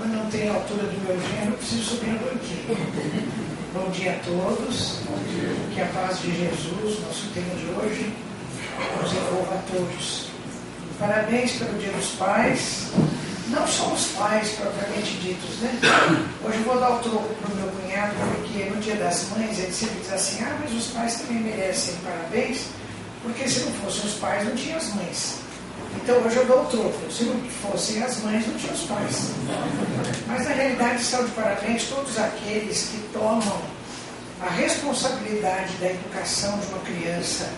Como eu não tenho a altura do meu gênero, preciso subir no banquinho. Bom dia a todos. Que a paz de Jesus, nosso tema de hoje, nos envolva a todos. Parabéns pelo Dia dos Pais. Não só os pais propriamente ditos, né? Hoje eu vou dar o troco para o meu cunhado, porque no Dia das Mães ele sempre diz assim: ah, mas os pais também merecem parabéns, porque se não fossem os pais, não tinha as mães. Então hoje eu dou o troco. Se não fossem as mães, não tinha os pais. Mas na realidade estão de parabéns todos aqueles que tomam a responsabilidade da educação de uma criança,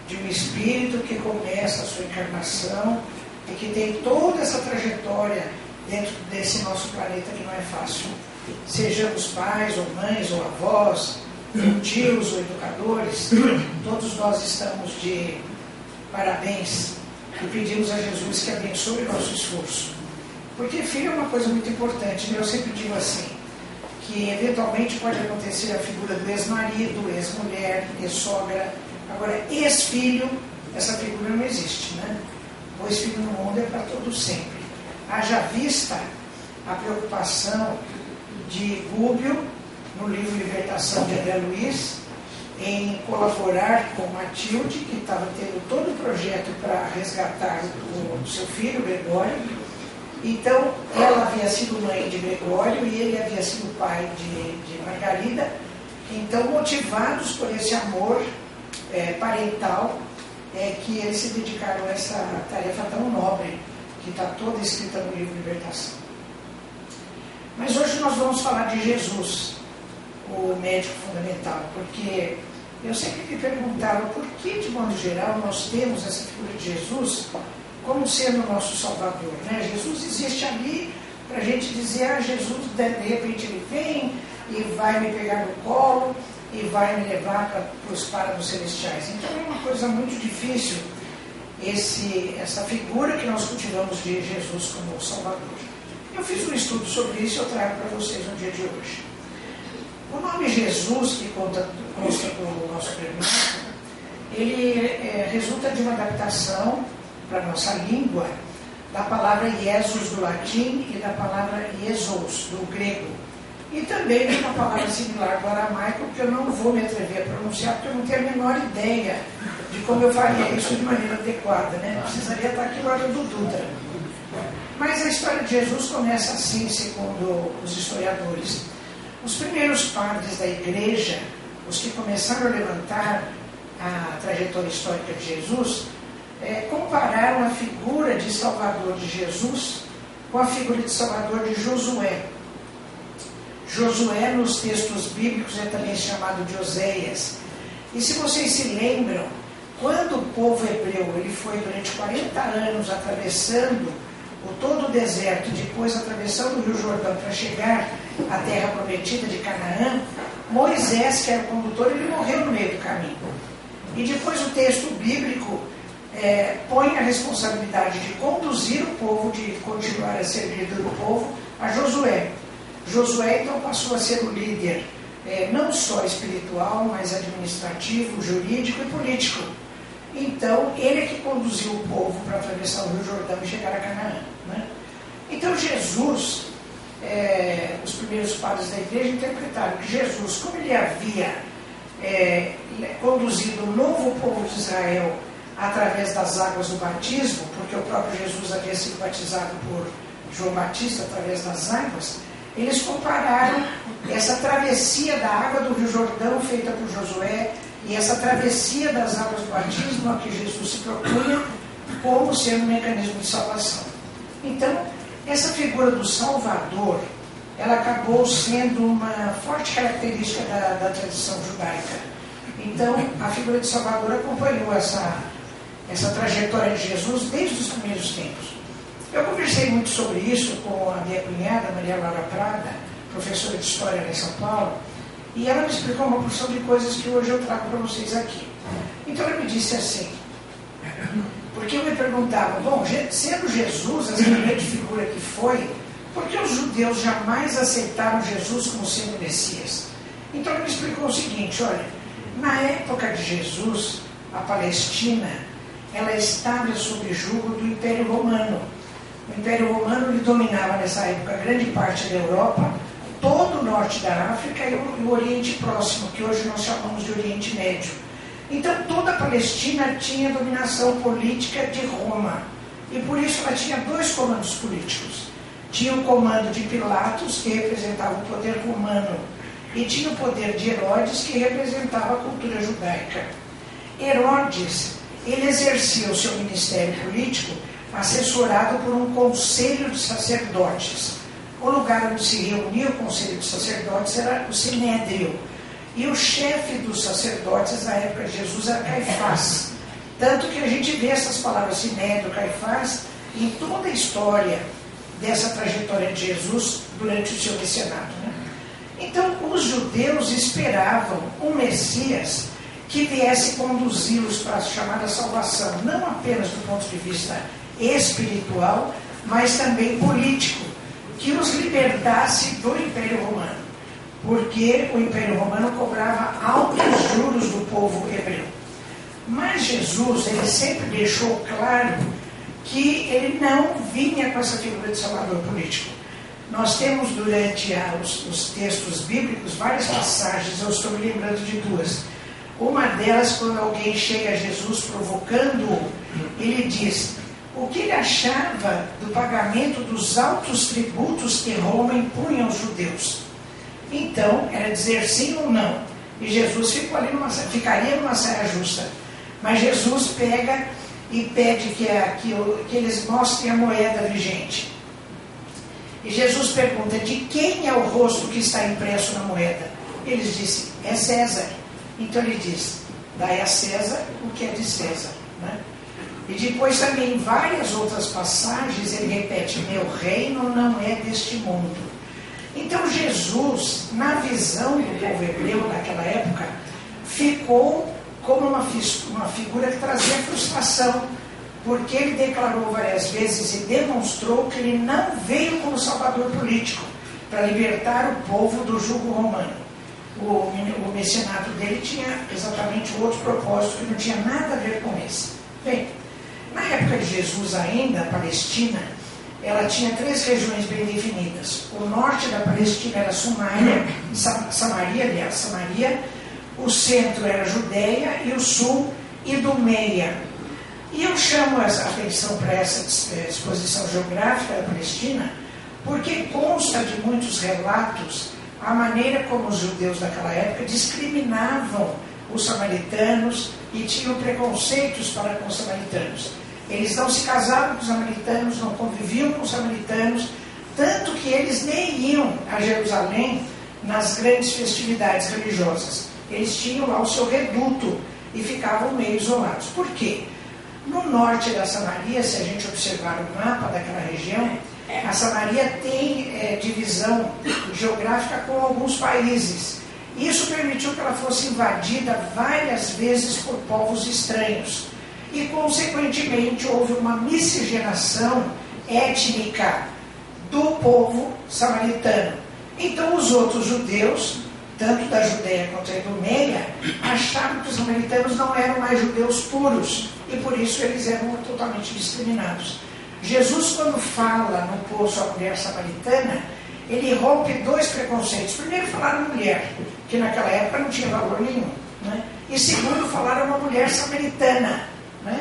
de um espírito que começa a sua encarnação e que tem toda essa trajetória dentro desse nosso planeta que não é fácil. Sejamos pais ou mães ou avós, ou tios ou educadores, todos nós estamos de parabéns e pedimos a Jesus que abençoe o nosso esforço. Porque filho é uma coisa muito importante, né? Eu sempre digo assim, que eventualmente pode acontecer a figura do ex-marido, ex-mulher, ex-sogra. Agora, ex-filho, essa figura não existe, né? O ex-filho no mundo é para todo sempre. Haja vista a preocupação de Gúbio, no livro Libertação de André Luiz, em colaborar com Matilde, que estava tendo todo o projeto para resgatar o seu filho, Gregório. Então, ela havia sido mãe de Gregório e ele havia sido pai de Margarida. Então, motivados por esse amor parental, que eles se dedicaram a essa tarefa tão nobre, que está toda escrita no livro Libertação. Mas hoje nós vamos falar de Jesus, o médico fundamental, porque eu sempre me perguntava por que, de modo geral, nós temos essa figura de Jesus como sendo o nosso Salvador, né? Jesus existe ali para a gente dizer: ah, Jesus, de repente ele vem e vai me pegar no colo e vai me levar para os parados celestiais. Então é uma coisa muito difícil essa figura que nós cultivamos de Jesus como Salvador. Eu fiz um estudo sobre isso e eu trago para vocês no dia de hoje. O nome Jesus, que consta do nosso primeiro, ele resulta de uma adaptação para a nossa língua da palavra Jesus do latim e da palavra Jesus do grego. E também de uma palavra similar do aramaico, que eu não vou me atrever a pronunciar, porque eu não tenho a menor ideia de como eu faria isso de maneira adequada, né? Precisaria estar aqui no olho do Dutra. Mas a história de Jesus começa assim, segundo os historiadores. Os primeiros padres da igreja, os que começaram a levantar a trajetória histórica de Jesus, compararam a figura de Salvador de Jesus com a figura de Salvador de Josué. Josué, nos textos bíblicos, é também chamado de Oséias. E se vocês se lembram, quando o povo hebreu ele foi durante 40 anos atravessando todo o deserto, depois atravessando o Rio Jordão para chegar à terra prometida de Canaã, Moisés, que era o condutor, ele morreu no meio do caminho. E depois o texto bíblico põe a responsabilidade de conduzir o povo, de continuar a ser líder do povo, a Josué. Josué então passou a ser o líder, não só espiritual, mas administrativo, jurídico e político. Então, ele é que conduziu o povo para atravessar o Rio Jordão e chegar a Canaã, né? Então, Jesus, os primeiros padres da igreja interpretaram que Jesus, como ele havia conduzido o novo povo de Israel através das águas do batismo, porque o próprio Jesus havia sido batizado por João Batista através das águas, eles compararam essa travessia da água do Rio Jordão feita por Josué e essa travessia das águas do batismo a que Jesus se propunha como sendo um mecanismo de salvação. Então, essa figura do Salvador, ela acabou sendo uma forte característica da tradição judaica. Então, a figura de Salvador acompanhou essa trajetória de Jesus desde os primeiros tempos. Eu conversei muito sobre isso com a minha cunhada, Maria Laura Prada, professora de História em São Paulo, e ela me explicou uma porção de coisas que hoje eu trago para vocês aqui. Então ela me disse assim, porque eu me perguntava, bom, sendo Jesus essa grande figura que foi, por que os judeus jamais aceitaram Jesus como sendo Messias? Então ela me explicou o seguinte, olha, na época de Jesus, a Palestina, ela estava sob julgo do Império Romano. O Império Romano ele dominava nessa época grande parte da Europa, todo o norte da África e o Oriente Próximo, que hoje nós chamamos de Oriente Médio. Então toda a Palestina tinha dominação política de Roma. E por isso ela tinha dois comandos políticos. Tinha o comando de Pilatos, que representava o poder romano, e tinha o poder de Herodes, que representava a cultura judaica. Herodes, ele exercia o seu ministério político assessorado por um conselho de sacerdotes. O lugar onde se reunia o conselho de sacerdotes era o Sinédrio. E o chefe dos sacerdotes na época de Jesus era Caifás. Tanto que a gente vê essas palavras Sinédrio, Caifás, em toda a história dessa trajetória de Jesus durante o seu messianato, né? Então, os judeus esperavam um Messias que viesse conduzi-los para a chamada salvação, não apenas do ponto de vista espiritual, mas também político, que os libertasse do Império Romano, porque o Império Romano cobrava altos juros do povo hebreu. Mas Jesus, ele sempre deixou claro que ele não vinha com essa figura de salvador político. Nós temos durante os textos bíblicos várias passagens, eu estou me lembrando de duas. Uma delas, quando alguém chega a Jesus provocando-o, ele diz o que ele achava do pagamento dos altos tributos que Roma impunha aos judeus. Então, era dizer sim ou não. E Jesus ficaria numa saia justa. Mas Jesus pega e pede que eles mostrem a moeda vigente. E Jesus pergunta, de quem é o rosto que está impresso na moeda? Eles dizem, é César. Então ele diz, dai a César o que é de César, né? E depois também em várias outras passagens ele repete, meu reino não é deste mundo. Então Jesus, na visão do povo hebreu naquela época, ficou como uma figura que trazia frustração, porque ele declarou várias vezes e demonstrou que ele não veio como salvador político para libertar o povo do jugo romano. O messianato dele tinha exatamente outro propósito que não tinha nada a ver com esse. Bem, na época de Jesus ainda, a Palestina, ela tinha 3 regiões bem definidas. O norte da Palestina era Samaria, o centro era Judeia e o sul Idumeia. E eu chamo a atenção para essa exposição geográfica da Palestina, porque consta de muitos relatos a maneira como os judeus daquela época discriminavam os samaritanos e tinham preconceitos para com os samaritanos. Eles não se casavam com os samaritanos, não conviviam com os samaritanos, tanto que eles nem iam a Jerusalém nas grandes festividades religiosas. Eles tinham lá o seu reduto e ficavam meio isolados. Por quê? No norte da Samaria, se a gente observar o mapa daquela região, a Samaria tem divisão geográfica com alguns países. Isso permitiu que ela fosse invadida várias vezes por povos estranhos. E, consequentemente, houve uma miscigenação étnica do povo samaritano. Então, os outros judeus, tanto da Judeia quanto da Idumeia, achavam que os samaritanos não eram mais judeus puros, e por isso eles eram totalmente discriminados. Jesus, quando fala no poço à mulher samaritana, ele rompe 2 preconceitos. Primeiro, falar a mulher, que naquela época não tinha valor nenhum, né? E segundo, falar a uma mulher samaritana, né?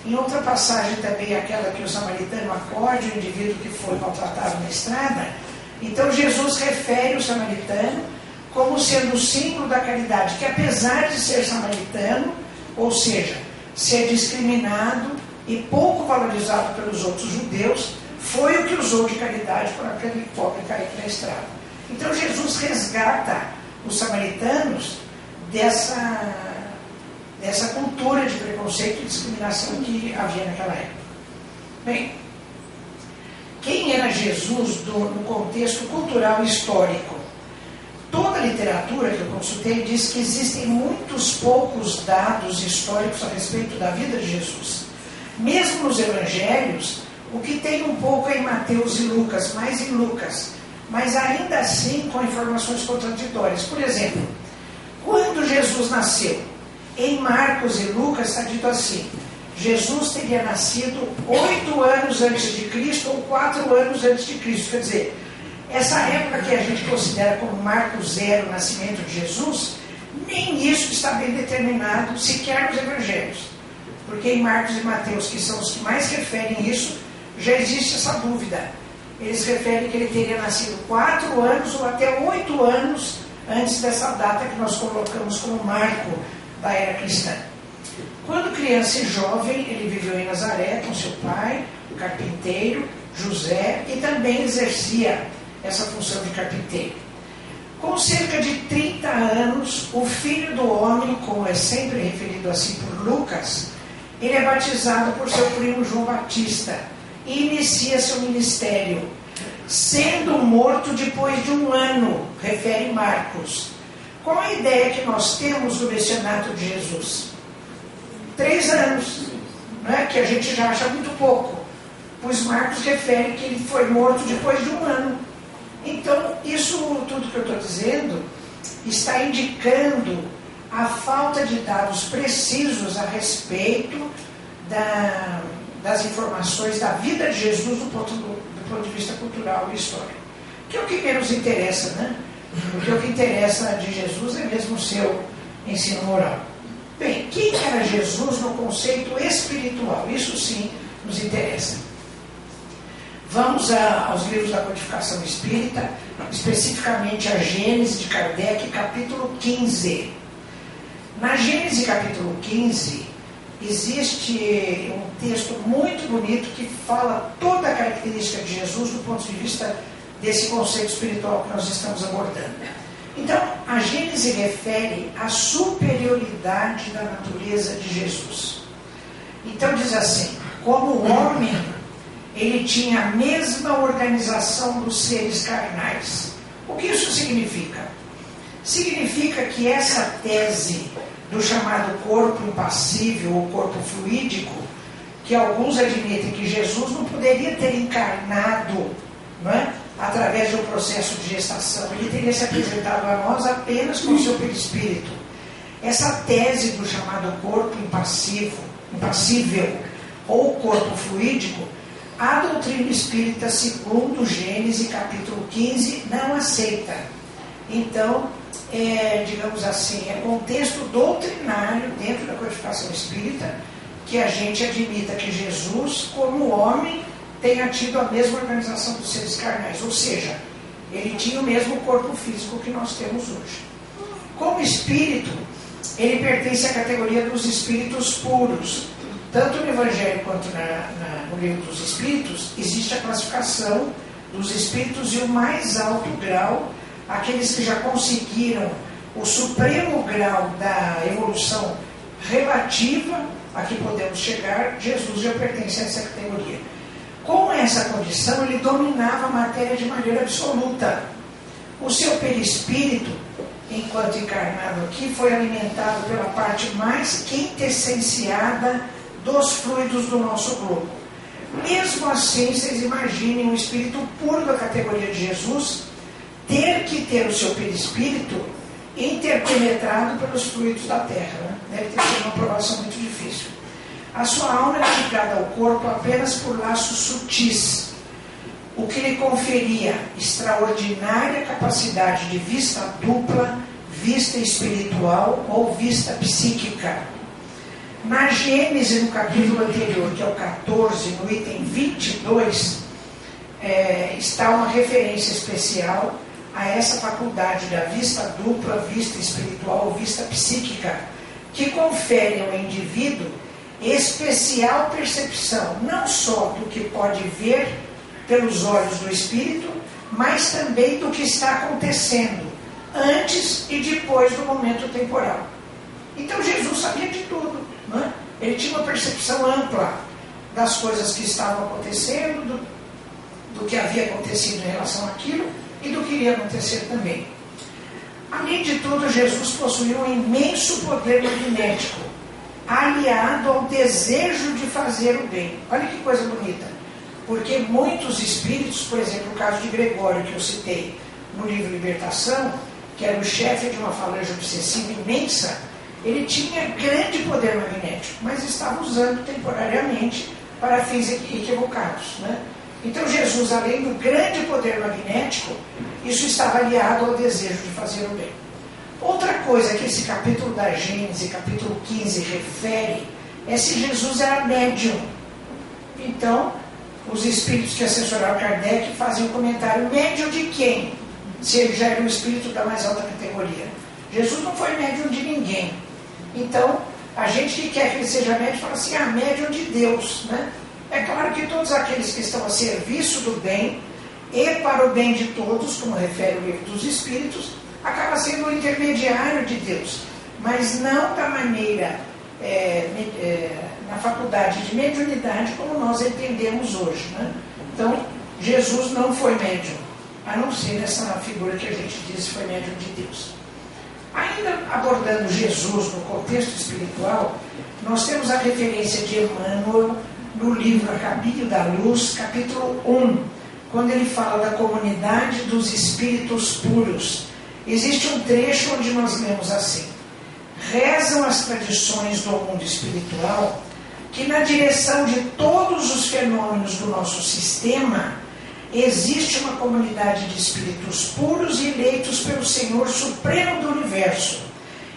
Em outra passagem também, aquela que o samaritano acorde o indivíduo que foi maltratado na estrada, então Jesus refere o samaritano como sendo o símbolo da caridade, que apesar de ser samaritano, ou seja, ser discriminado e pouco valorizado pelos outros judeus, foi o que usou de caridade para aquele pobre cair na estrada. Então Jesus resgata os samaritanos dessa cultura de preconceito e discriminação que havia naquela época. Bem, quem era Jesus no contexto cultural e histórico? Toda a literatura que eu consultei diz que existem muitos poucos dados históricos a respeito da vida de Jesus. Mesmo nos evangelhos, o que tem um pouco é em Mateus e Lucas, mais em Lucas, mas ainda assim com informações contraditórias. Por exemplo, quando Jesus nasceu, em Marcos e Lucas está dito assim, Jesus teria nascido 8 anos antes de Cristo ou 4 anos antes de Cristo. Quer dizer, essa época que a gente considera como marco zero, o nascimento de Jesus, nem isso está bem determinado, sequer nos evangelhos. Porque em Marcos e Mateus, que são os que mais referem isso, já existe essa dúvida. Eles referem que ele teria nascido 4 anos ou até 8 anos antes dessa data que nós colocamos como marco da era cristã. Quando criança e jovem, ele viveu em Nazaré com seu pai, o carpinteiro, José, e também exercia essa função de carpinteiro. Com cerca de 30 anos, o Filho do Homem, como é sempre referido assim por Lucas, ele é batizado por seu primo João Batista e inicia seu ministério, sendo morto depois de 1 ano, refere Marcos. Qual a ideia que nós temos do messianato de Jesus? 3 anos, né? Que a gente já acha muito pouco, pois Marcos refere que ele foi morto depois de 1 ano. Então, isso tudo que eu estou dizendo está indicando a falta de dados precisos a respeito das informações da vida de Jesus do ponto de vista cultural e histórico. Que é o que menos interessa, né? Porque o que interessa de Jesus é mesmo o seu ensino moral. Bem, quem era Jesus no conceito espiritual? Isso sim nos interessa. Vamos aos livros da codificação espírita, especificamente a Gênese de Kardec, capítulo 15. Na Gênese, capítulo 15, existe um texto muito bonito que fala toda a característica de Jesus do ponto de vista desse conceito espiritual que nós estamos abordando. Então, a Gênese refere à superioridade da natureza de Jesus. Então diz assim, como homem, ele tinha a mesma organização dos seres carnais. O que isso significa? Significa que essa tese do chamado corpo impassível ou corpo fluídico, que alguns admitem que Jesus não poderia ter encarnado, não é? Através de um processo de gestação, ele teria se apresentado a nós apenas com o seu perispírito. Essa tese do chamado corpo impassível ou corpo fluídico, a doutrina espírita, segundo Gênese capítulo 15, não aceita. Então, digamos assim, é contexto doutrinário dentro da codificação espírita que a gente admita que Jesus, como homem, tenha tido a mesma organização dos seres carnais, ou seja, ele tinha o mesmo corpo físico que nós temos hoje. Como espírito, ele pertence à categoria dos espíritos puros. Tanto no Evangelho quanto no livro dos Espíritos, existe a classificação dos espíritos e o mais alto grau, aqueles que já conseguiram o supremo grau da evolução relativa a que podemos chegar. Jesus já pertence a essa categoria. Com essa condição, ele dominava a matéria de maneira absoluta. O seu perispírito, enquanto encarnado aqui, foi alimentado pela parte mais quintessenciada dos fluidos do nosso globo. Mesmo assim, vocês imaginem um espírito puro da categoria de Jesus ter que ter o seu perispírito interpenetrado pelos fluidos da Terra, né? Deve ter sido uma provação muito difícil. A sua alma era ligada ao corpo apenas por laços sutis, o que lhe conferia extraordinária capacidade de vista dupla, vista espiritual ou vista psíquica. Na Gênese, no capítulo anterior, que é o 14, no item 22, está uma referência especial a essa faculdade da vista dupla, vista espiritual ou vista psíquica, que confere ao indivíduo especial percepção, não só do que pode ver pelos olhos do espírito, mas também do que está acontecendo antes e depois do momento temporal. Então Jesus sabia de tudo, não é? Ele tinha uma percepção ampla das coisas que estavam acontecendo, do que havia acontecido em relação àquilo e do que iria acontecer também. Além de tudo, Jesus possuía um imenso poder magnético, aliado ao desejo de fazer o bem. Olha que coisa bonita, porque muitos espíritos, por exemplo, o caso de Gregório, que eu citei no livro Libertação, que era o chefe de uma falange obsessiva imensa, Ele tinha grande poder magnético, mas estava usando temporariamente para fins equivocados, né? Então Jesus, além do grande poder magnético, isso estava aliado ao desejo de fazer o bem. Outra coisa que esse capítulo da Gênesis, capítulo 15, refere é se Jesus era médium. Então, os espíritos que assessoraram Kardec fazem um comentário: médium de quem? Se ele já era um espírito da mais alta categoria. Jesus não foi médium de ninguém. Então, a gente que quer que ele seja médium fala assim: médium de Deus, né? É claro que todos aqueles que estão a serviço do bem e para o bem de todos, como refere o livro dos Espíritos, acaba sendo o intermediário de Deus, mas não da maneira, na faculdade de mediunidade como nós entendemos hoje, né? Então, Jesus não foi médium, a não ser nessa figura que a gente diz que foi médium de Deus. Ainda abordando Jesus no contexto espiritual, nós temos a referência de Emmanuel no livro A Caminho da Luz, capítulo 1, quando ele fala da comunidade dos espíritos puros. Existe um trecho onde nós lemos assim: rezam as tradições do mundo espiritual que na direção de todos os fenômenos do nosso sistema existe uma comunidade de espíritos puros e eleitos pelo Senhor Supremo do Universo,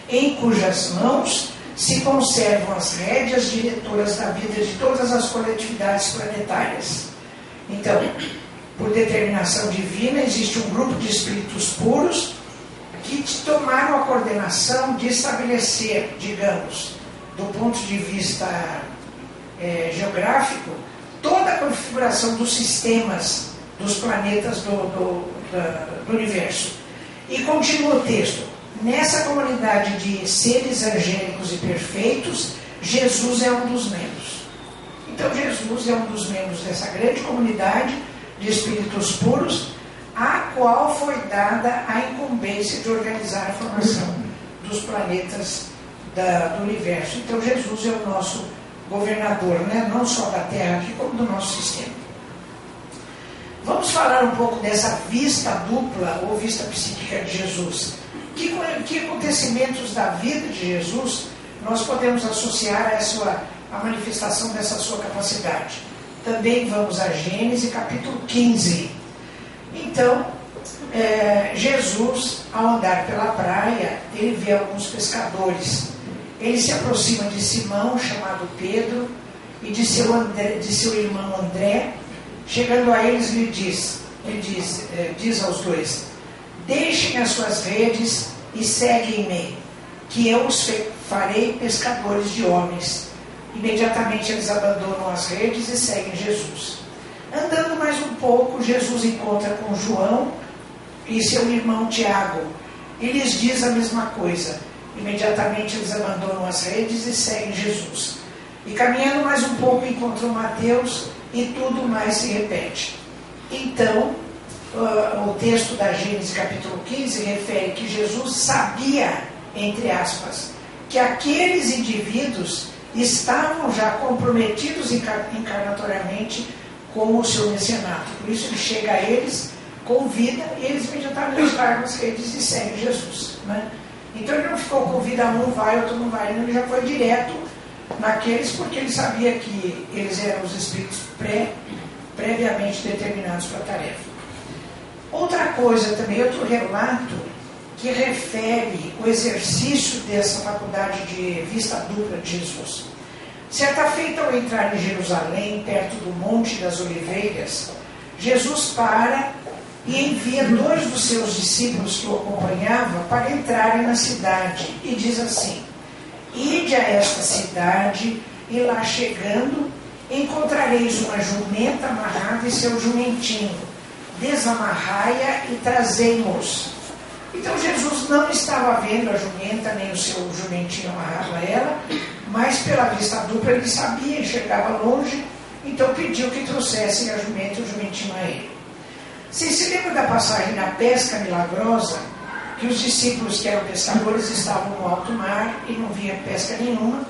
em cujas mãos se conservam as rédeas diretoras da vida de todas as coletividades planetárias. Então, por determinação divina, existe um grupo de espíritos puros que tomaram a coordenação de estabelecer, digamos, do ponto de vista geográfico, toda a configuração dos sistemas dos planetas do universo. E continua o texto: nessa comunidade de seres angélicos e perfeitos, Jesus é um dos membros. Então Jesus é um dos membros dessa grande comunidade de espíritos puros, a qual foi dada a incumbência de organizar a formação dos planetas do universo. Então Jesus é o nosso governador, né? Não só da Terra aqui, como do nosso sistema. Vamos falar um pouco dessa vista dupla ou vista psíquica de Jesus. Que acontecimentos da vida de Jesus nós podemos associar a manifestação dessa sua capacidade? Também vamos a Gênesis, capítulo 15. Então, Jesus, ao andar pela praia, ele vê alguns pescadores. Ele se aproxima de Simão, chamado Pedro, e de seu irmão André. Chegando a eles, diz aos dois: deixem as suas redes e seguem-me, que eu os farei pescadores de homens. Imediatamente eles abandonam as redes e seguem Jesus. Andando mais um pouco, Jesus encontra com João e seu irmão Tiago, e lhes diz a mesma coisa. Imediatamente eles abandonam as redes e seguem Jesus. E caminhando mais um pouco, encontram Mateus, e tudo mais se repete. Então, o texto da Gênesis capítulo 15 refere que Jesus sabia, entre aspas, que aqueles indivíduos estavam já comprometidos encarnatoriamente com o seu mecenato. Por isso ele chega a eles, convida, e eles imediatamente largam as redes e seguem Jesus, né? Então ele não ficou convida, um vai, outro não vai, ele já foi direto naqueles, porque ele sabia que eles eram os espíritos previamente determinados para a tarefa. Outra coisa também, outro relato que refere o exercício dessa faculdade de vista dupla de Jesus. Certa feita, ao entrar em Jerusalém, perto do Monte das Oliveiras, Jesus para e envia 2 dos seus discípulos que o acompanhavam para entrarem na cidade, e diz assim: ide a esta cidade, e lá chegando, encontrareis uma jumenta amarrada e seu jumentinho. Desamarrai-a e trazei-mos. Então Jesus não estava vendo a jumenta, nem o seu jumentinho amarrado a ela, mas pela vista dupla ele sabia, enxergava longe, então pediu que trouxessem a jumenta e o jumentinho a ele. Vocês se lembram da passagem da pesca milagrosa, que os discípulos que eram pescadores estavam no alto mar e não via pesca nenhuma,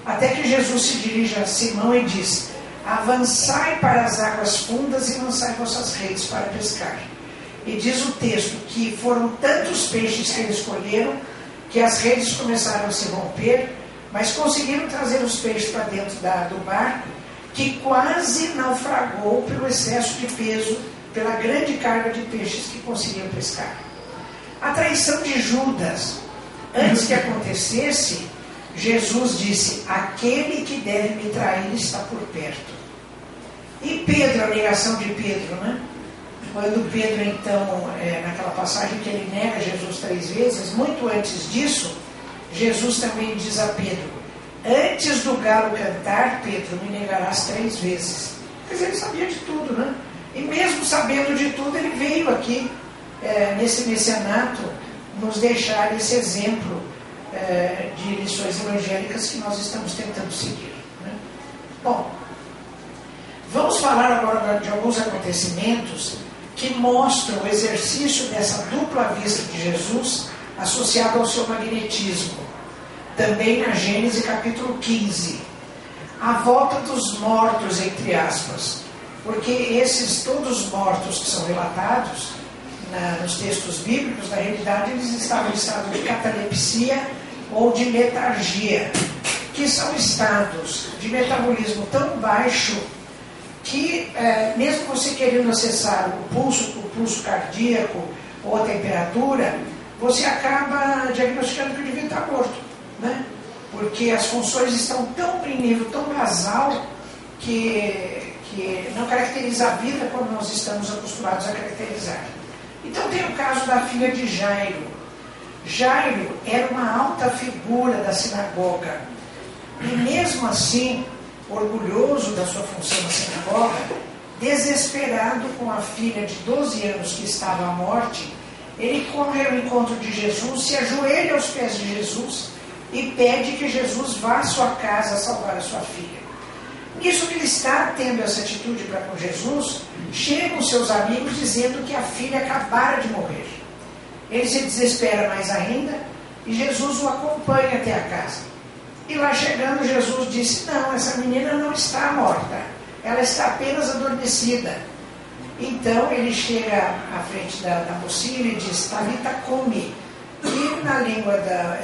até que Jesus se dirige a Simão e diz: avançai para as águas fundas e lançai vossas redes para pescar. E diz o texto que foram tantos peixes que eles colheram que as redes começaram a se romper, mas conseguiram trazer os peixes para dentro do barco, que quase naufragou pelo excesso de peso, pela grande carga de peixes que conseguiam pescar. A traição de Judas, antes que acontecesse, Jesus disse: aquele que deve me trair está por perto. E Pedro, a negação de Pedro, né? Quando Pedro, então, naquela passagem que ele nega Jesus 3 vezes, muito antes disso, Jesus também diz a Pedro: antes do galo cantar, Pedro, me negarás 3 vezes. Quer dizer, ele sabia de tudo, né? E mesmo sabendo de tudo, ele veio aqui, nesse messianato, nos deixar esse exemplo de lições evangélicas que nós estamos tentando seguir, né? Bom, vamos falar agora de alguns acontecimentos que mostram o exercício dessa dupla vista de Jesus associado ao seu magnetismo. Também na Gênesis capítulo 15. A volta dos mortos, entre aspas. Porque esses todos mortos que são relatados nos textos bíblicos, na realidade eles estavam em estado de catalepsia ou de letargia, que são estados de metabolismo tão baixo que, mesmo você querendo acessar o pulso cardíaco ou a temperatura, você acaba diagnosticando que o indivíduo está morto, né? Porque as funções estão tão em nível tão basal que não caracteriza a vida como nós estamos acostumados a caracterizar. Então tem o caso da filha de Jairo. Jairo era uma alta figura da sinagoga, e mesmo assim, orgulhoso da sua função na sinagoga, desesperado com a filha de 12 anos que estava à morte, ele corre ao encontro de Jesus, se ajoelha aos pés de Jesus e pede que Jesus vá à sua casa salvar a sua filha. Nisso que ele está tendo essa atitude para com Jesus, chegam seus amigos dizendo que a filha acabara de morrer. Ele se desespera mais ainda e Jesus o acompanha até a casa. E lá chegando, Jesus disse: não, essa menina não está morta, ela está apenas adormecida. Então ele chega à frente da mocinha e diz: Talita cumi, que na língua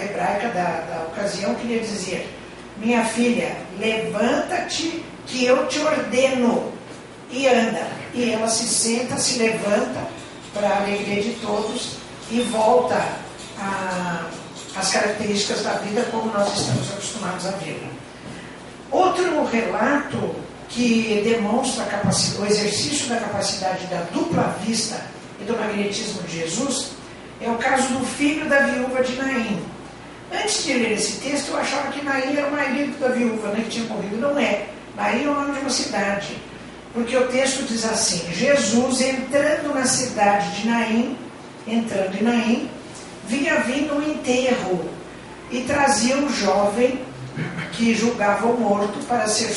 hebraica da ocasião queria dizer: minha filha, levanta-te que eu te ordeno, e anda. E ela se senta, se levanta, para a alegria de todos, e volta às características da vida como nós estamos acostumados a vê-la. Outro relato que demonstra o exercício da capacidade da dupla vista e do magnetismo de Jesus é o caso do filho da viúva de Naim. Antes de ler esse texto, eu achava que Naim era o marido da viúva, né, que tinha morrido. Não é. Naim é o nome de uma cidade. Porque o texto diz assim: Jesus, entrando na cidade de Naim, entrando em Naim, vinha vindo um enterro e trazia um jovem que julgava o morto para ser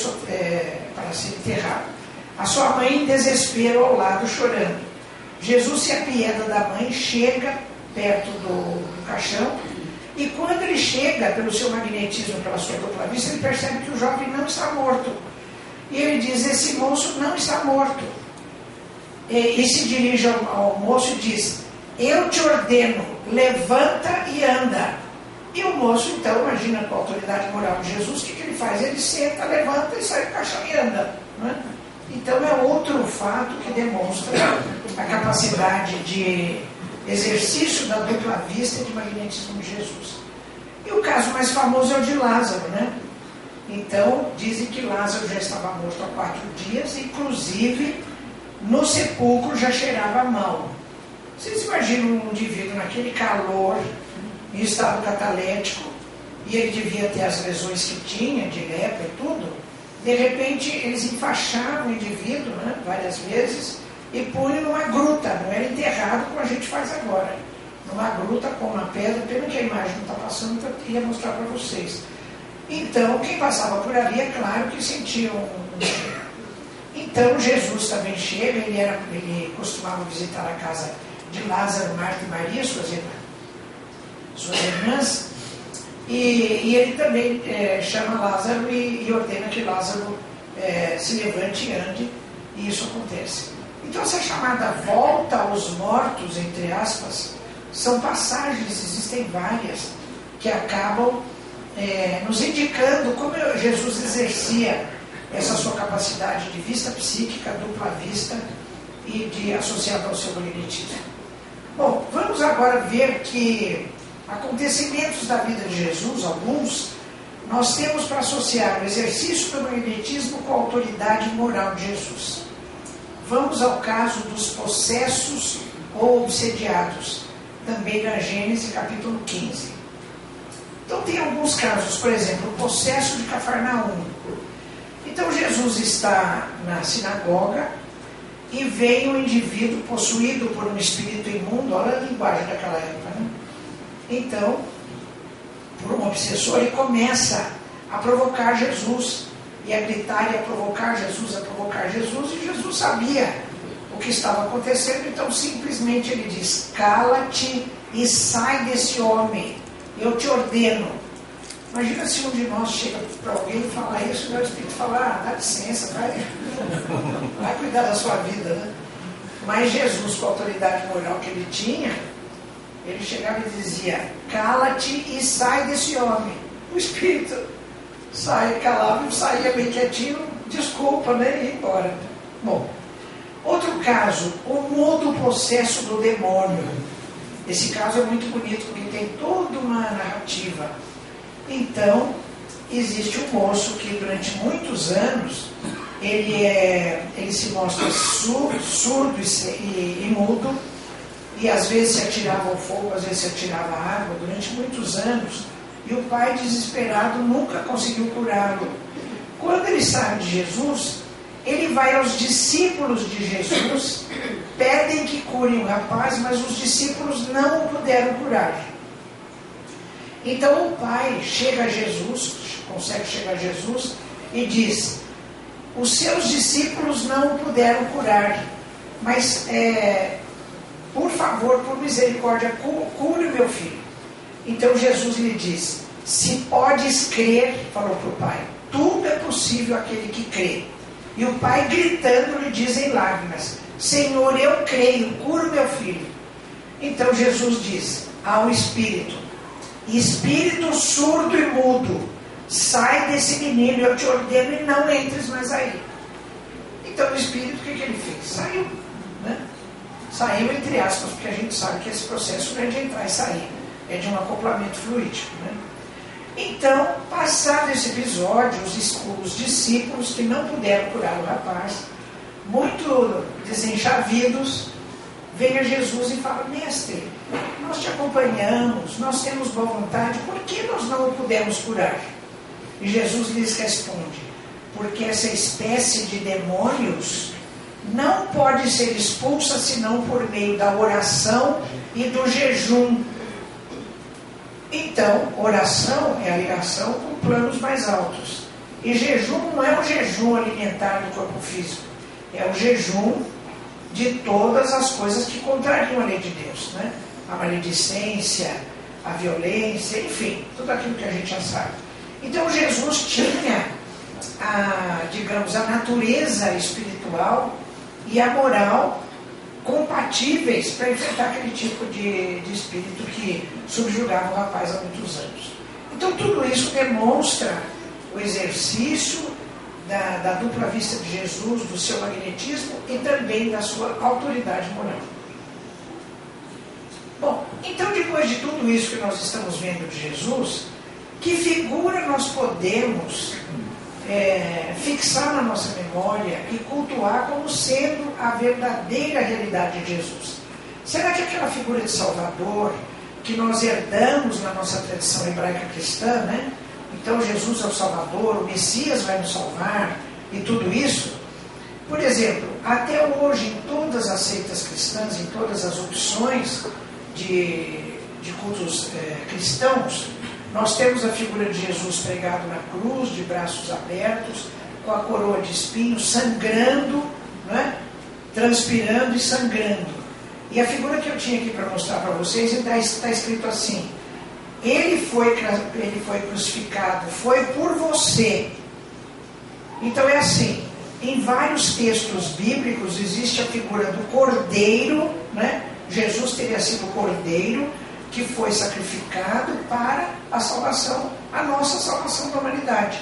enterrado. A sua mãe em desespero ao lado, chorando. Jesus se apieda da mãe, chega perto do caixão, e quando ele chega, pelo seu magnetismo, pela sua dupla vista, ele percebe que o jovem não está morto. E ele diz: esse moço não está morto. E se dirige ao moço e diz: eu te ordeno, levanta e anda. E o moço, então, imagina com a autoridade moral de Jesus, o que ele faz? Ele senta, levanta e sai do caixão e anda, né? Então é outro fato que demonstra a capacidade de exercício da dupla vista e de magnetismo de Jesus. E o caso mais famoso é o de Lázaro, né? Então, dizem que Lázaro já estava morto há 4 dias, inclusive no sepulcro já cheirava mal. Vocês imaginam um indivíduo naquele calor, em estado catalético, e ele devia ter as lesões que tinha, de lepra e tudo. De repente, eles enfaixavam o indivíduo, né, várias vezes, e punham numa gruta, não era enterrado como a gente faz agora. Numa gruta com uma pedra, pelo que a imagem não está passando, eu ia mostrar para vocês. Então, quem passava por ali, é claro que sentia um cheiro. Então, Jesus também chega, ele costumava visitar a casa de Lázaro, Marta e Maria, suas irmãs, e ele também chama Lázaro e ordena que Lázaro se levante e ande, e isso acontece. Então, essa chamada volta aos mortos, entre aspas, são passagens, existem várias, que acabam nos indicando como Jesus exercia essa sua capacidade de vista psíquica, dupla vista e de associada ao seu magnetismo. Bom, vamos agora ver que acontecimentos da vida de Jesus, alguns, nós temos para associar o exercício do magnetismo com a autoridade moral de Jesus. Vamos ao caso dos possessos ou obsediados, também na Gênesis capítulo 15. Então tem alguns casos, por exemplo, o possesso de Cafarnaum. Então Jesus está na sinagoga e vem um indivíduo possuído por um espírito imundo, olha a linguagem daquela época, né? Então, por um obsessor, ele começa a provocar Jesus, e a gritar e a provocar Jesus, e Jesus sabia o que estava acontecendo, então simplesmente ele diz: cala-te e sai desse homem, eu te ordeno. Imagina se um de nós chega para alguém e fala isso, e o Espírito fala: dá licença, vai cuidar da sua vida, né? Mas Jesus, com a autoridade moral que ele tinha, ele chegava e dizia: cala-te e sai desse homem. O Espírito calava, saía bem quietinho, desculpa, né? E ia embora. Bom, outro caso, o mudo possesso do demônio. Esse caso é muito bonito porque tem toda uma narrativa. Então, existe um moço que durante muitos anos ele se mostra surdo e mudo, e às vezes se atirava ao fogo, às vezes se atirava à água, durante muitos anos, e o pai, desesperado, nunca conseguiu curá-lo. Quando ele sabe de Jesus, ele vai aos discípulos de Jesus, pedem que curem o rapaz, mas os discípulos não o puderam curar. Então o pai chega a Jesus, consegue chegar a Jesus e diz: os seus discípulos não o puderam curar, mas por favor, por misericórdia, cure o meu filho. Então Jesus lhe diz: se podes crer, falou para o pai, tudo é possível àquele que crê. E o pai, gritando, lhe diz em lágrimas: Senhor, eu creio, cura o meu filho. Então Jesus diz ao espírito: espírito surdo e mudo, sai desse menino, eu te ordeno, e não entres mais aí. Então o espírito, o que ele fez? Saiu, né? Saiu entre aspas, porque a gente sabe que esse processo não é de entrar e sair, é de um acoplamento fluídico, né? Então, passado esse episódio, os discípulos que não puderam curar o rapaz, muito desenchavidos, vêm a Jesus e falam: mestre, nós te acompanhamos, nós temos boa vontade, por que nós não o pudemos curar? E Jesus lhes responde: porque essa espécie de demônios não pode ser expulsa senão por meio da oração e do jejum. Então, oração é a ligação com planos mais altos. E jejum não é o jejum alimentar do corpo físico, é o jejum de todas as coisas que contrariam a lei de Deus, né? A maledicência, a violência, enfim, tudo aquilo que a gente já sabe. Então Jesus tinha a natureza espiritual e a moral compatíveis para enfrentar aquele tipo de espírito que subjugava o rapaz há muitos anos. Então tudo isso demonstra o exercício da dupla vista de Jesus, do seu magnetismo e também da sua autoridade moral. Bom, então depois de tudo isso que nós estamos vendo de Jesus, que figura nós podemos fixar na nossa memória e cultuar como sendo a verdadeira realidade de Jesus? Será que aquela figura de Salvador que nós herdamos na nossa tradição hebraica cristã, né? Então Jesus é o Salvador, o Messias vai nos salvar e tudo isso? Por exemplo, até hoje em todas as seitas cristãs, em todas as opções de cultos cristãos, nós temos a figura de Jesus pregado na cruz, de braços abertos, com a coroa de espinhos, sangrando, né? Transpirando e sangrando. E a figura que eu tinha aqui para mostrar para vocês está escrito assim: ele foi crucificado, foi por você. Então é assim, em vários textos bíblicos existe a figura do cordeiro, né? Jesus teria sido o cordeiro que foi sacrificado para a salvação, a nossa salvação da humanidade.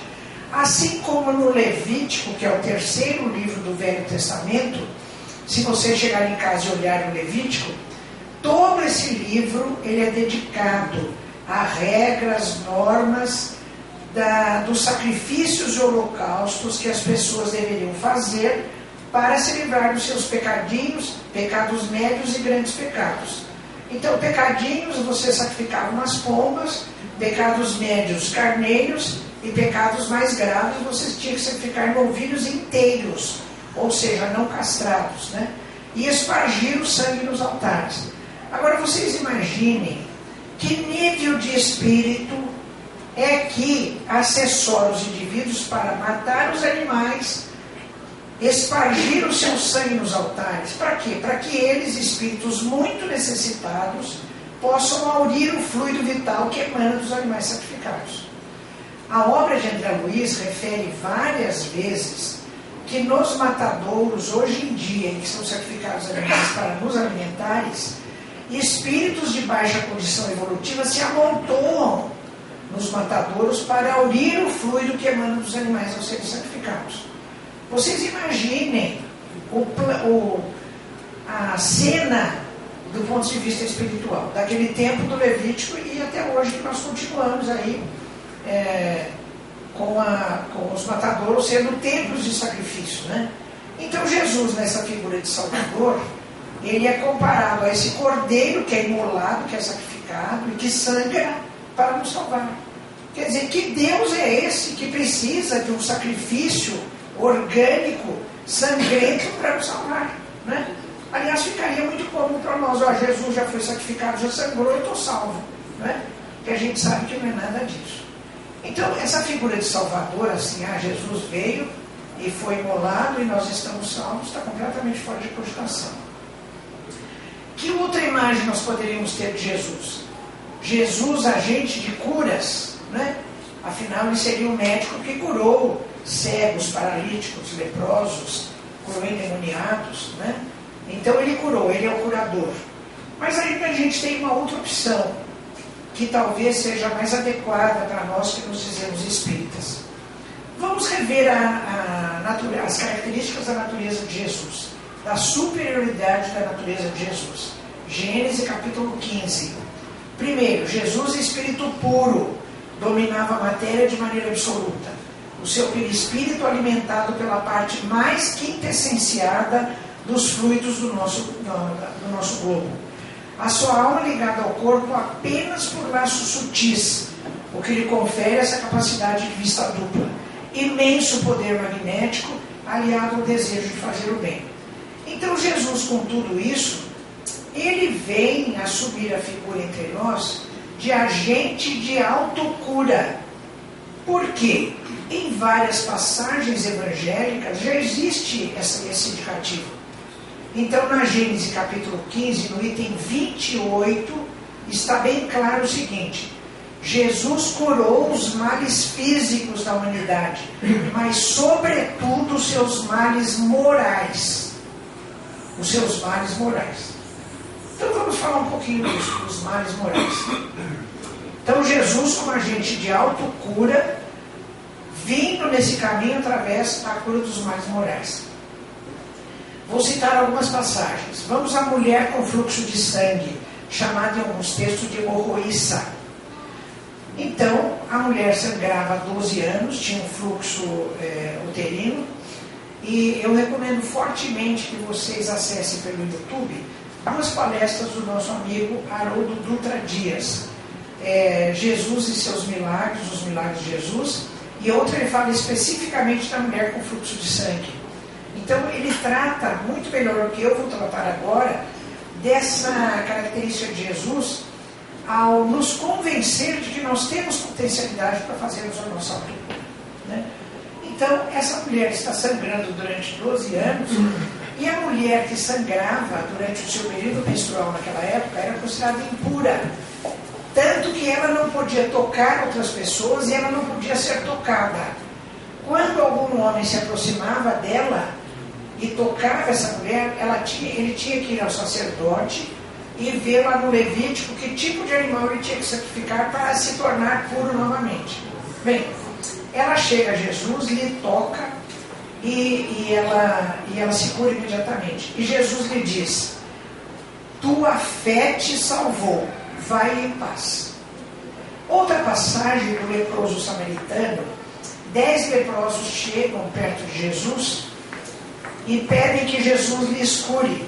Assim como no Levítico, que é o terceiro livro do Velho Testamento, se você chegar em casa e olhar o Levítico, todo esse livro ele é dedicado a regras, normas dos sacrifícios e holocaustos que as pessoas deveriam fazer para se livrar dos seus pecadinhos, pecados médios e grandes pecados. Então, pecadinhos você sacrificava umas pombas, pecados médios carneiros e pecados mais graves você tinha que sacrificar novilhos inteiros, ou seja, não castrados, né? E espargir o sangue nos altares. Agora vocês imaginem que nível de espírito é que assessora os indivíduos para matar os animais, espargir o seu sangue nos altares. Para quê? Para que eles, espíritos muito necessitados, possam aurir o fluido vital que emana dos animais sacrificados. A obra de André Luiz refere várias vezes que nos matadouros, hoje em dia, em que são sacrificados animais para nos alimentares, espíritos de baixa condição evolutiva se amontoam nos matadouros para aurir o fluido que emana dos animais ao serem sacrificados. Vocês imaginem a cena do ponto de vista espiritual, daquele tempo do Levítico e até hoje que nós continuamos aí com os matadouros sendo templos de sacrifício, né? Então Jesus, nessa figura de Salvador, ele é comparado a esse cordeiro que é imolado, que é sacrificado e que sangra para nos salvar. Quer dizer, que Deus é esse que precisa de um sacrifício orgânico, sangrento para nos salvar, né? Aliás, ficaria muito cômodo para nós. Jesus já foi sacrificado, já sangrou, eu estou salvo, né? Que a gente sabe que não é nada disso. Então, essa figura de Salvador, assim, Jesus veio e foi imolado e nós estamos salvos, está completamente fora de cogitação. Que outra imagem nós poderíamos ter de Jesus? Jesus, agente de curas, né? Afinal, ele seria um médico que curou cegos, paralíticos, leprosos, curou endemoniados, né? Então ele curou, ele é o curador. Mas ainda a gente tem uma outra opção, que talvez seja mais adequada para nós que nos dizemos espíritas. Vamos rever as características da natureza de Jesus, da superioridade da natureza de Jesus. Gênesis capítulo 15. Primeiro, Jesus, espírito puro, dominava a matéria de maneira absoluta. O seu perispírito alimentado pela parte mais quintessenciada dos fluidos do nosso globo. A sua alma ligada ao corpo apenas por laços sutis, o que lhe confere essa capacidade de vista dupla. Imenso poder magnético, aliado ao desejo de fazer o bem. Então Jesus, com tudo isso, ele vem assumir a figura entre nós de agente de autocura. Por quê? Em várias passagens evangélicas já existe esse indicativo. Então, na Gênesis capítulo 15, no item 28, está bem claro o seguinte: Jesus curou os males físicos da humanidade, mas sobretudo os seus males morais. Os seus males morais. Então vamos falar um pouquinho disso, dos males morais. Então Jesus, como agente de autocura, vindo nesse caminho através da cura dos males morais. Vou citar algumas passagens. Vamos à mulher com fluxo de sangue, chamada em alguns textos de hemorroíça. Então, a mulher sangrava há 12 anos, tinha um fluxo uterino, e eu recomendo fortemente que vocês acessem pelo YouTube duas palestras do nosso amigo Haroldo Dutra Dias, Jesus e seus milagres, os milagres de Jesus, e outra ele fala especificamente da mulher com fluxo de sangue. Então ele trata muito melhor do que eu vou tratar agora dessa característica de Jesus ao nos convencer de que nós temos potencialidade para fazermos a nossa autocura, né? Então essa mulher está sangrando durante 12 anos e a mulher que sangrava durante o seu período menstrual naquela época era considerada impura, tanto que ela não podia tocar outras pessoas e ela não podia ser tocada. Quando algum homem se aproximava dela e tocava essa mulher, ele tinha que ir ao sacerdote, e ver lá no Levítico que tipo de animal ele tinha que sacrificar para se tornar puro novamente. Bem, ela chega a Jesus, lhe toca e ela se cura imediatamente. E Jesus lhe diz: tua fé te salvou, vai em paz. Outra passagem do leproso samaritano, 10 leprosos chegam perto de Jesus e pedem que Jesus lhes cure.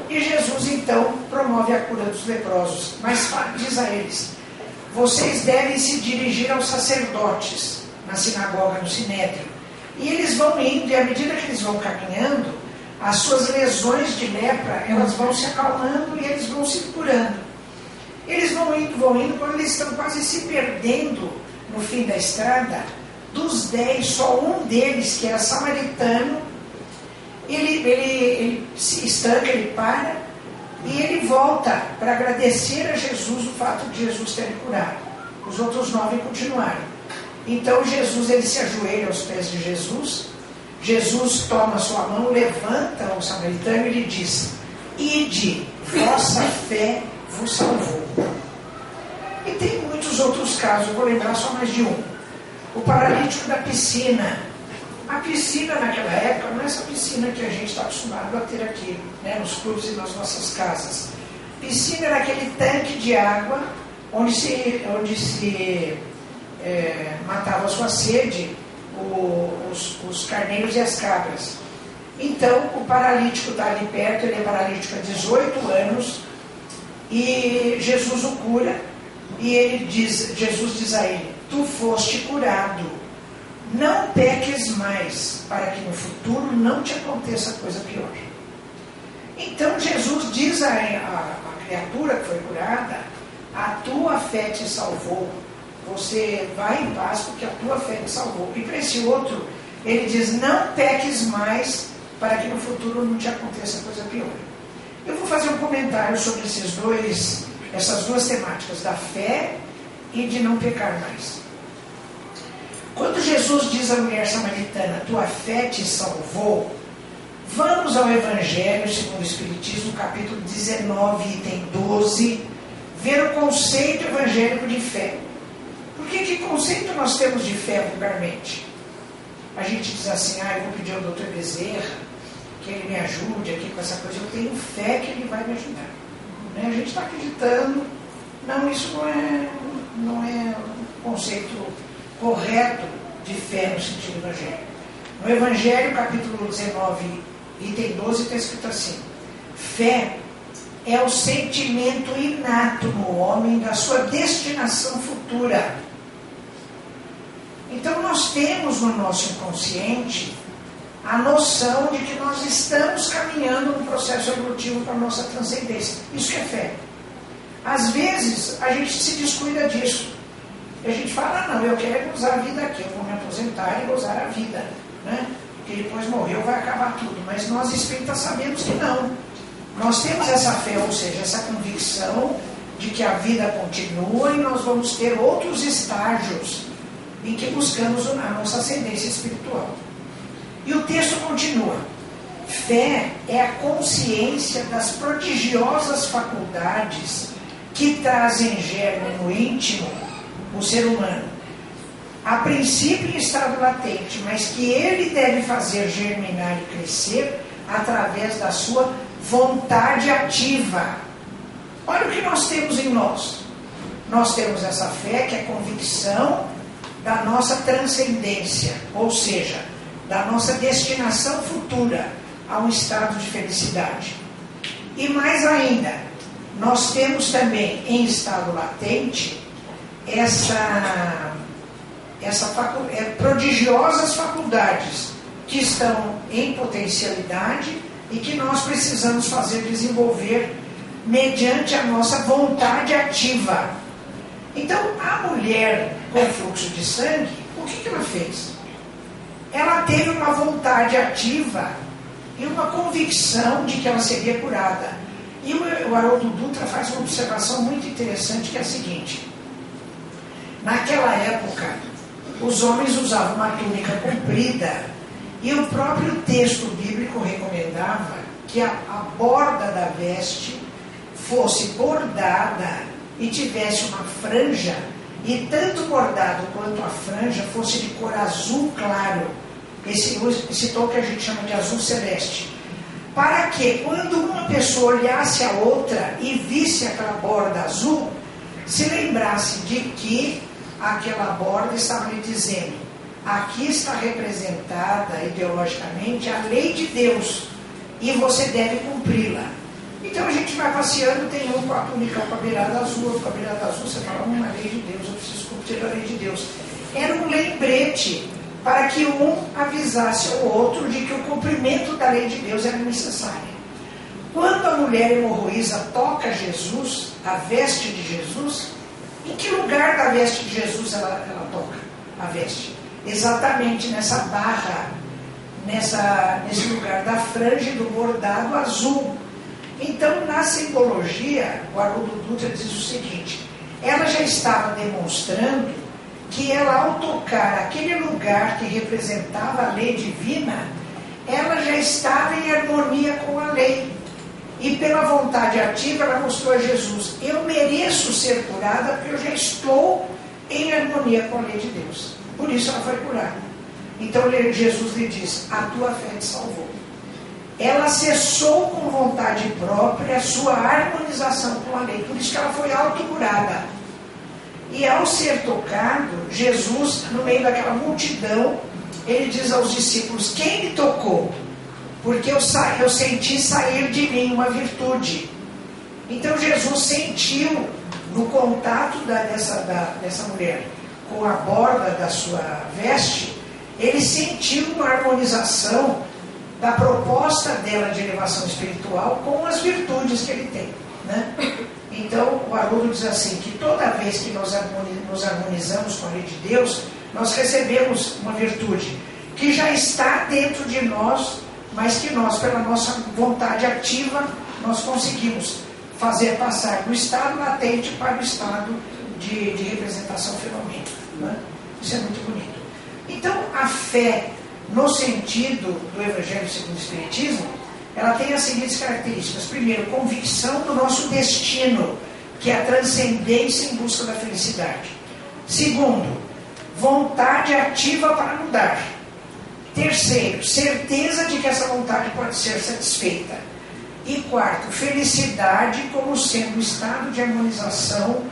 E Jesus então promove a cura dos leprosos, mas diz a eles: vocês devem se dirigir aos sacerdotes na sinagoga, no sinédrio. E eles vão indo, e à medida que eles vão caminhando, as suas lesões de lepra, elas vão se acalmando e eles vão se curando. Eles vão indo, quando eles estão quase se perdendo no fim da estrada, dos 10, só um deles, que era samaritano, ele se estanca, ele para, e ele volta para agradecer a Jesus o fato de Jesus ter curado. Os outros 9 continuaram. Então Jesus, ele se ajoelha aos pés de Jesus. Jesus toma sua mão, levanta o samaritano e lhe diz: ide, vossa fé vos salvou. E tem muitos outros casos, eu vou lembrar só mais de um. O paralítico da piscina. A piscina naquela época não é essa piscina que a gente está acostumado a ter aqui, né, nos clubes e nas nossas casas. Piscina era aquele tanque de água onde se matava a sua sede os carneiros e as cabras. Então o paralítico está ali perto, ele é paralítico há 18 anos, e Jesus o cura, e Jesus diz a ele: tu foste curado, não peques mais, para que no futuro não te aconteça coisa pior. Então Jesus diz à criatura que foi curada: a tua fé te salvou, você vai em paz porque a tua fé te salvou. E para esse outro, ele diz: não peques mais, para que no futuro não te aconteça coisa pior. Eu vou fazer um comentário sobre essas duas temáticas, da fé e de não pecar mais. Quando Jesus diz à mulher samaritana: tua fé te salvou, vamos ao Evangelho segundo o Espiritismo, capítulo 19, item 12, ver o conceito evangélico de fé. Porque que conceito nós temos de fé vulgarmente? A gente diz assim: eu vou pedir ao doutor Bezerra que ele me ajude aqui com essa coisa, eu tenho fé que ele vai me ajudar. A gente está acreditando. Não, isso não é um conceito correto de fé no sentido evangélico. No Evangelho, capítulo 19, item 12, está escrito assim: fé é o sentimento inato no homem da sua destinação futura. Então nós temos no nosso inconsciente a noção de que nós estamos caminhando num processo evolutivo para a nossa transcendência. Isso que é fé. Às vezes a gente se descuida disso. E a gente fala: não, eu quero gozar a vida aqui, eu vou me aposentar e gozar a vida, né? Porque depois morreu, vai acabar tudo. Mas nós espíritas sabemos que não. Nós temos essa fé, ou seja, essa convicção de que a vida continua e nós vamos ter outros estágios em que buscamos a nossa ascendência espiritual. E o texto continua: fé é a consciência das prodigiosas faculdades que trazem germe no íntimo o ser humano, a princípio em estado latente, mas que ele deve fazer germinar e crescer através da sua vontade ativa. Olha o que nós temos em nós. Nós temos essa fé que é convicção da nossa transcendência, ou seja, da nossa destinação futura a um estado de felicidade. E mais ainda, nós temos também em estado latente prodigiosas faculdades que estão em potencialidade e que nós precisamos fazer desenvolver mediante a nossa vontade ativa. Então, a mulher com fluxo de sangue, o que ela fez? Ela teve uma vontade ativa e uma convicção de que ela seria curada. E o Haroldo Dutra faz uma observação muito interessante, que é a seguinte: naquela época, os homens usavam uma túnica comprida e o próprio texto bíblico recomendava que a borda da veste fosse bordada e tivesse uma franja, e tanto o bordado quanto a franja fosse de cor azul claro, esse tom que a gente chama de azul celeste, para que quando uma pessoa olhasse a outra e visse aquela borda azul, se lembrasse de que aquela borda estava lhe dizendo: aqui está representada ideologicamente a lei de Deus e você deve cumpri-la. Então a gente vai passeando, tem um com a túnica com a beirada azul, outro com a beirada azul, você fala: uma lei de Deus, eu preciso cumprir a lei de Deus. Era um lembrete para que um avisasse ao outro de que o cumprimento da lei de Deus era necessário. Quando a mulher hemorroísa toca Jesus, a veste de Jesus, em que lugar da veste de Jesus ela toca a veste? Exatamente nessa barra, nesse lugar da franja e do bordado azul. Então, na simbologia, o Haroldo Dutra diz o seguinte: ela já estava demonstrando que ela, ao tocar aquele lugar que representava a lei divina, ela já estava em harmonia com a lei. E pela vontade ativa, ela mostrou a Jesus: eu mereço ser curada porque eu já estou em harmonia com a lei de Deus. Por isso ela foi curada. Então Jesus lhe diz: a tua fé te salvou. Ela cessou com vontade própria a sua harmonização com a lei. Por isso que ela foi autocurada. E ao ser tocado, Jesus, no meio daquela multidão, ele diz aos discípulos: quem me tocou? Porque eu senti sair de mim uma virtude. Então Jesus sentiu no contato dessa mulher com a borda da sua veste, ele sentiu uma harmonização da proposta dela de elevação espiritual com as virtudes que ele tem, né? Então o Haroldo diz assim, que toda vez que nós nos harmonizamos com a lei de Deus, nós recebemos uma virtude que já está dentro de nós, mas que nós, pela nossa vontade ativa, nós conseguimos fazer passar do estado latente para o estado de representação fenomenal, né? Isso é muito bonito. Então a fé, no sentido do Evangelho segundo o Espiritismo, ela tem as seguintes características. Primeiro, convicção do nosso destino, que é a transcendência em busca da felicidade. Segundo, vontade ativa para mudar. Terceiro, certeza de que essa vontade pode ser satisfeita. E quarto, felicidade como sendo o estado de harmonização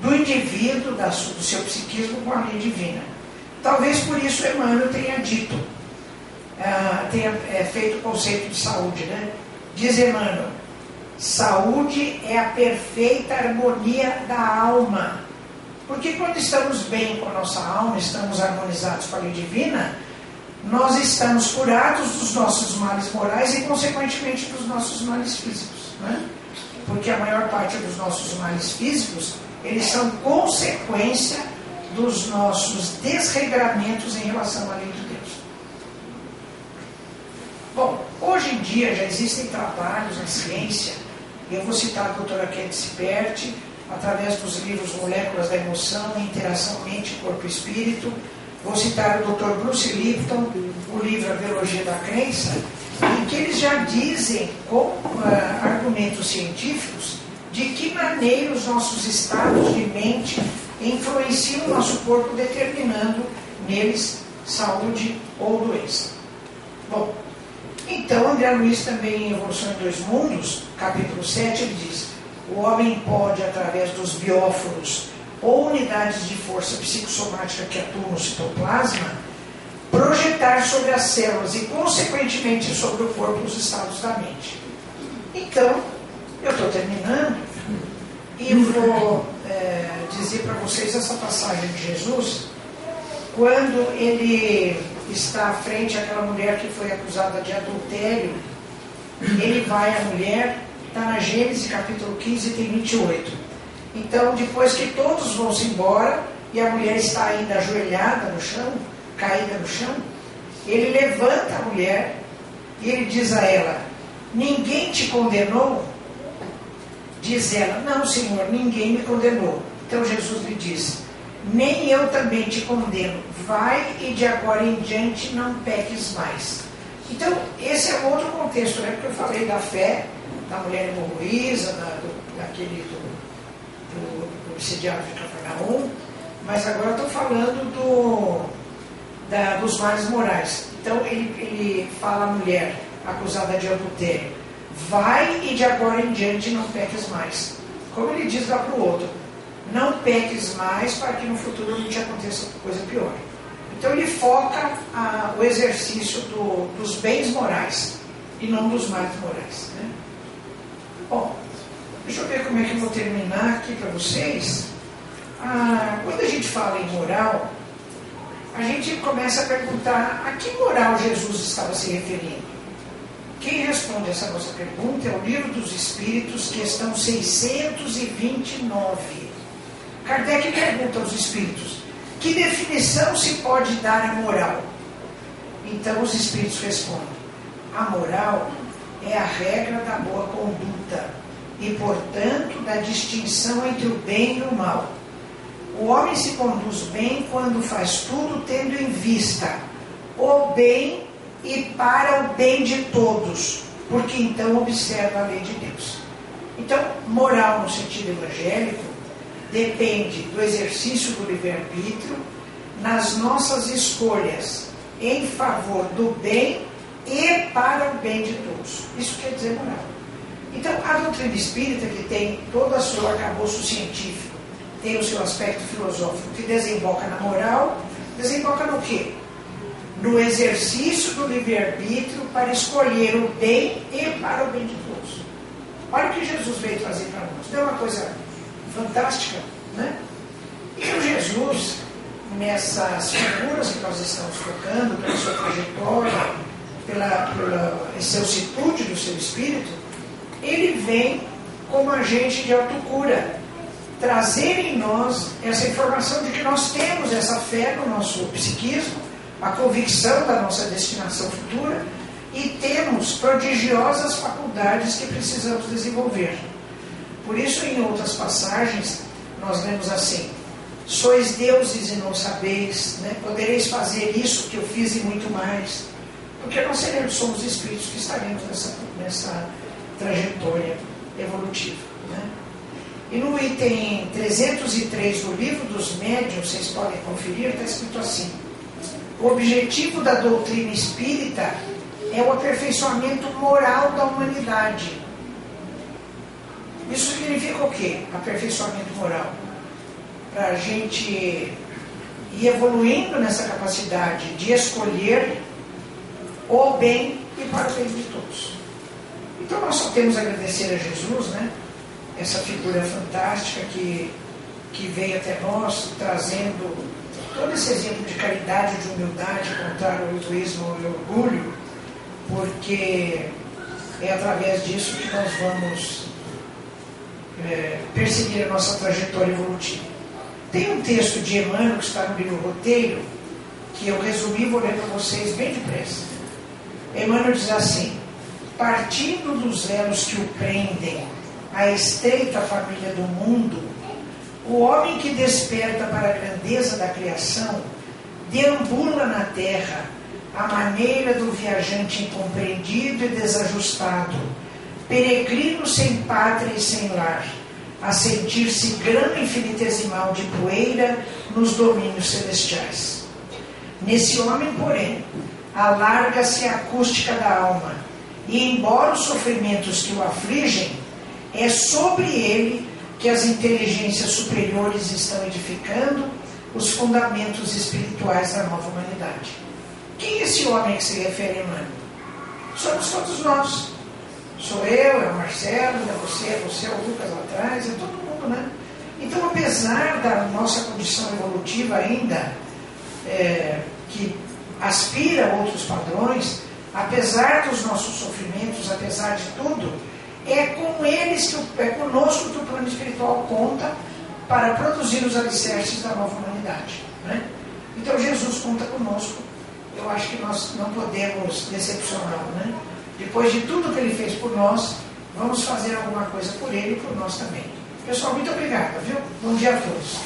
do indivíduo, do seu psiquismo com a lei divina. Talvez por isso Emmanuel tenha dito, tenha feito o conceito de saúde, né? Diz Emmanuel: saúde é a perfeita harmonia da alma. Porque quando estamos bem com a nossa alma, estamos harmonizados com a lei divina, nós estamos curados dos nossos males morais e, consequentemente, dos nossos males físicos, né? Porque a maior parte dos nossos males físicos, eles são consequência dos nossos desregramentos em relação à lei de Deus. Bom, hoje em dia já existem trabalhos na ciência, eu vou citar a doutora Kate Siperti, através dos livros Moléculas da Emoção e Interação Mente-Corpo-Espírito. Vou citar o Dr. Bruce Lipton, o livro A Biologia da Crença, em que eles já dizem, com argumentos científicos, de que maneira os nossos estados de mente influenciam o nosso corpo, determinando neles saúde ou doença. Bom, então André Luiz também em Evolução em Dois Mundos, capítulo 7, ele diz: o homem pode, através dos bióforos ou unidades de força psicossomática que atuam no citoplasma, projetar sobre as células e, consequentemente, sobre o corpo os estados da mente. Então, eu estou terminando e vou dizer para vocês essa passagem de Jesus, quando ele está à frente àquela mulher que foi acusada de adultério. Ele vai à mulher, está na Gênesis capítulo 15, tem 28. Então, depois que todos vão-se embora e a mulher está ainda ajoelhada no chão, caída no chão, ele levanta a mulher e ele diz a ela: ninguém te condenou? Diz ela: não, Senhor, ninguém me condenou. Então Jesus lhe diz: nem eu também te condeno, vai e de agora em diante não peques mais. Então esse é outro contexto, né? Porque eu falei da fé, da mulher hemorroísa, daquele do obsidiário de Cafarnaum, mas agora eu estou falando dos males morais. Então ele fala à mulher acusada de adultério: vai e de agora em diante não peques mais. Como ele diz lá para o outro: não peques mais para que no futuro não te aconteça coisa pior. Então ele foca o exercício dos bens morais e não dos males morais, né? Bom, deixa eu ver como é que eu vou terminar aqui para vocês. Quando a gente fala em moral, a gente começa a perguntar a que moral Jesus estava se referindo. Quem responde essa nossa pergunta é o Livro dos Espíritos, questão 629. Kardec pergunta aos espíritos: que definição se pode dar à moral? Então os espíritos respondem: a moral é a regra da boa conduta e, portanto, da distinção entre o bem e o mal. O homem se conduz bem quando faz tudo tendo em vista o bem e para o bem de todos, porque então observa a lei de Deus. Então, moral no sentido evangélico depende do exercício do livre-arbítrio nas nossas escolhas em favor do bem e para o bem de todos. Isso quer dizer moral. Então, a doutrina espírita, que tem todo o seu arcabouço científico, tem o seu aspecto filosófico, que desemboca na moral, desemboca no quê? No exercício do livre-arbítrio para escolher o bem e para o bem de todos. Olha o que Jesus veio trazer para nós. Deu uma coisa fantástica, né? E Jesus, nessas figuras que nós estamos tocando, pela sua trajetória, pela excelsitude do seu espírito, ele vem como agente de autocura, trazer em nós essa informação de que nós temos essa fé no nosso psiquismo, a convicção da nossa destinação futura, e temos prodigiosas faculdades que precisamos desenvolver. Por isso, em outras passagens, nós lemos assim: sois deuses e não sabeis, né? Podereis fazer isso que eu fiz e muito mais. Porque nós somos espíritos que estaremos nessa trajetória evolutiva, né? E no item 303 do Livro dos Médiuns, vocês podem conferir, está escrito assim: o objetivo da doutrina espírita é o aperfeiçoamento moral da humanidade. Isso significa o quê? Aperfeiçoamento moral. Para a gente ir evoluindo nessa capacidade de escolher o bem e para o bem de todos. Então nós só temos a agradecer a Jesus, né? Essa figura fantástica que veio até nós, trazendo todo esse exemplo de caridade, de humildade, contra o egoísmo e o orgulho, porque é através disso que nós vamos perseguir a nossa trajetória evolutiva. Tem um texto de Emmanuel que está no livro Roteiro, que eu resumi e vou ler para vocês bem depressa. Emmanuel diz assim: partindo dos elos que o prendem à estreita família do mundo, o homem que desperta para a grandeza da criação deambula na terra à maneira do viajante incompreendido e desajustado, peregrino sem pátria e sem lar, a sentir-se grão infinitesimal de poeira nos domínios celestiais. Nesse homem, porém, alarga-se a acústica da alma, e embora os sofrimentos que o afligem, é sobre ele que as inteligências superiores estão edificando os fundamentos espirituais da nova humanidade. Quem é esse homem que se refere, Emmanuel? Somos todos nós. Sou eu, é o Marcelo, é você, é o Lucas lá atrás, é todo mundo, né? Então, apesar da nossa condição evolutiva ainda, que aspira a outros padrões, apesar dos nossos sofrimentos, apesar de tudo, é com eles, é conosco que o plano espiritual conta para produzir os alicerces da nova humanidade, né? Então Jesus conta conosco. Eu acho que nós não podemos decepcioná-lo, né? Depois de tudo que ele fez por nós, vamos fazer alguma coisa por ele e por nós também. Pessoal, muito obrigado, viu? Bom dia a todos.